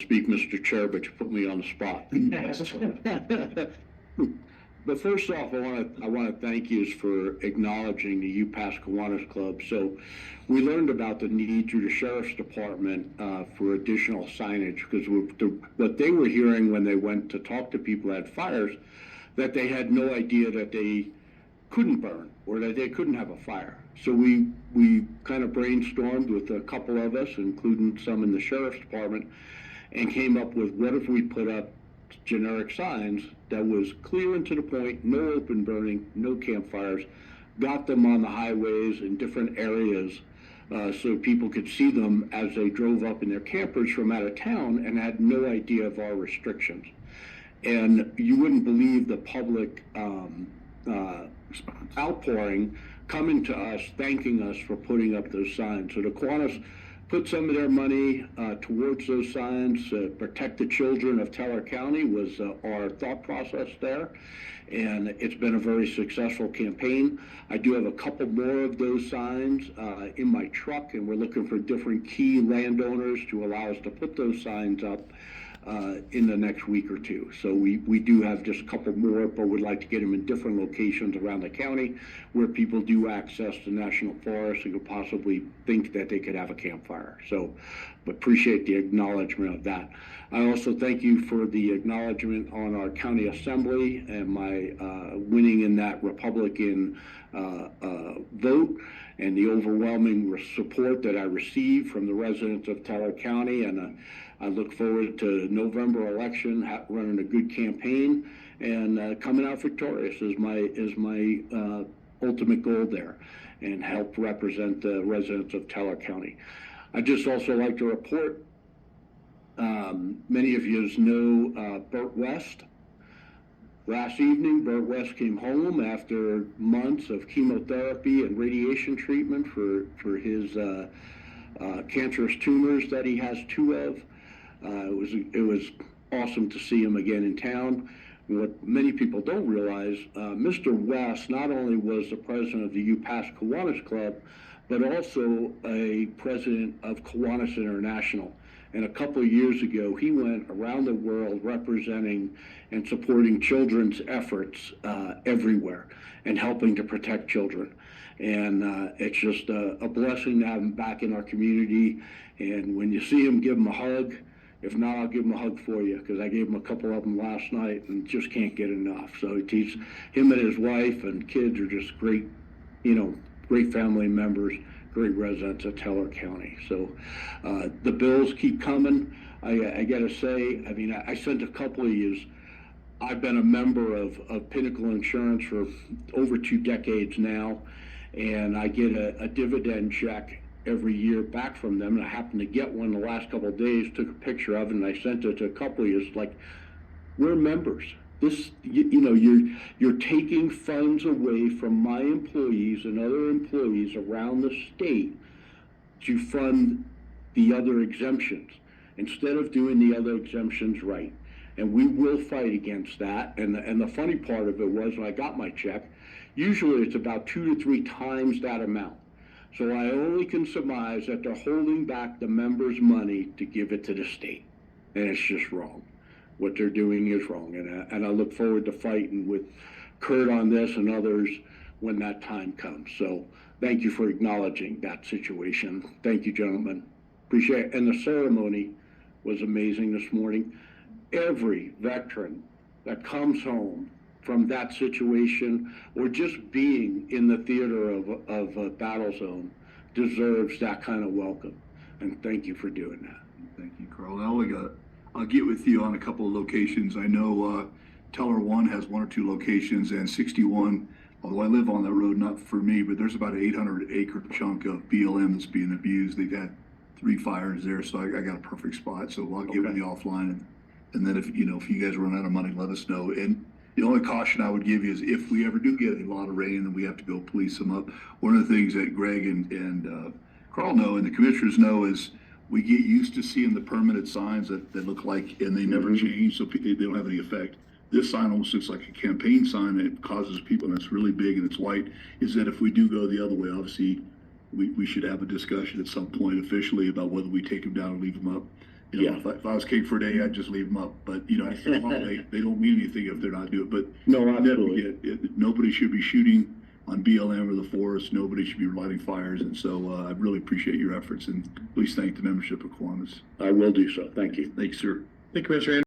speak, Mr. Chair, but you put me on the spot. But first off, I want to thank you for acknowledging the UPass Kiwanis Club. So we learned about the need through the Sheriff's Department for additional signage, because what they were hearing when they went to talk to people at fires, that they had no idea that they couldn't burn or that they couldn't have a fire. So we kind of brainstormed with a couple of us, including some in the Sheriff's Department, and came up with, what if we put up generic signs that was clear and to the point, no open burning, no campfires, got them on the highways in different areas so people could see them as they drove up in their campers from out of town and had no idea of our restrictions. And you wouldn't believe the public outpouring coming to us, thanking us for putting up those signs. So the Kiwanis put some of their money towards those signs. Protect the children of Teller County was our thought process there, and it's been a very successful campaign. I do have a couple more of those signs in my truck, and we're looking for different key landowners to allow us to put those signs up in the next week or two. So we do have just a couple more, but we'd like to get them in different locations around the county where people do access the national forest and could possibly think that they could have a campfire. So appreciate the acknowledgement of that. I also thank you for the acknowledgement on our county assembly and my winning in that Republican vote, and the overwhelming support that I received from the residents of Teller County. And I look forward to November election, running a good campaign, and coming out victorious is my ultimate goal there, and help represent the residents of Teller County. I just also like to report, many of you know Bert West. Last evening, Bert West came home after months of chemotherapy and radiation treatment for his cancerous tumors that he has two of. It was awesome to see him again in town. What many people don't realize, Mr. West not only was the president of the UPass Kiwanis Club, but also a president of Kiwanis International. And a couple of years ago, he went around the world representing and supporting children's efforts everywhere and helping to protect children. And it's just a blessing to have him back in our community. And when you see him, give him a hug. If not, I'll give him a hug for you, because I gave him a couple of them last night and just can't get enough. So him and his wife and kids are just great, great family members, great residents of Teller County. So the bills keep coming. I got to say, I sent a couple of yous. I've been a member of Pinnacle Insurance for over 2 decades now, and I get a dividend check every year back from them, and I happened to get one the last couple of days, took a picture of it, and I sent it to a couple of you. Like, we're members. This, you're taking funds away from my employees and other employees around the state to fund the other exemptions instead of doing the other exemptions right. And we will fight against that. And the funny part of it was, when I got my check, usually it's about 2 to 3 times that amount. So I only can surmise that they're holding back the members' money to give it to the state. And it's just wrong. What they're doing is wrong. And I look forward to fighting with Kurt on this and others when that time comes. So thank you for acknowledging that situation. Thank you, gentlemen. Appreciate it. And the ceremony was amazing this morning. Every veteran that comes home from that situation, or just being in the theater of a battle zone, deserves that kind of welcome. And thank you for doing that. Thank you, Carl. I'll get with you on a couple of locations. I know Teller 1 has 1 or 2 locations, and 61, although I live on that road, not for me, but there's about an 800-acre chunk of BLM that's being abused. They've had 3 fires there, so I got a perfect spot. So I'll get with you offline, and then if you guys run out of money, let us know. And the only caution I would give you is, if we ever do get a lot of rain and we have to go police them up, one of the things that Greg and Carl know, and the commissioners know, is we get used to seeing the permanent signs that look like, and they never change, so they don't have any effect. This sign almost looks like a campaign sign, and it causes people, and it's really big and it's white, is that if we do go the other way, obviously we should have a discussion at some point officially about whether we take them down or leave them up. You know, Yeah. if I was king for a day, I'd just leave them up. But, you know, after a while, they don't mean anything if they're not doing it. But No, never absolutely. forget, nobody should be shooting on BLM or the forest. Nobody should be lighting fires. And so I really appreciate your efforts, and please thank the membership of Kiwanis. I will do so. Thank you. Thanks, sir. Thank you, Commissioner Anderson.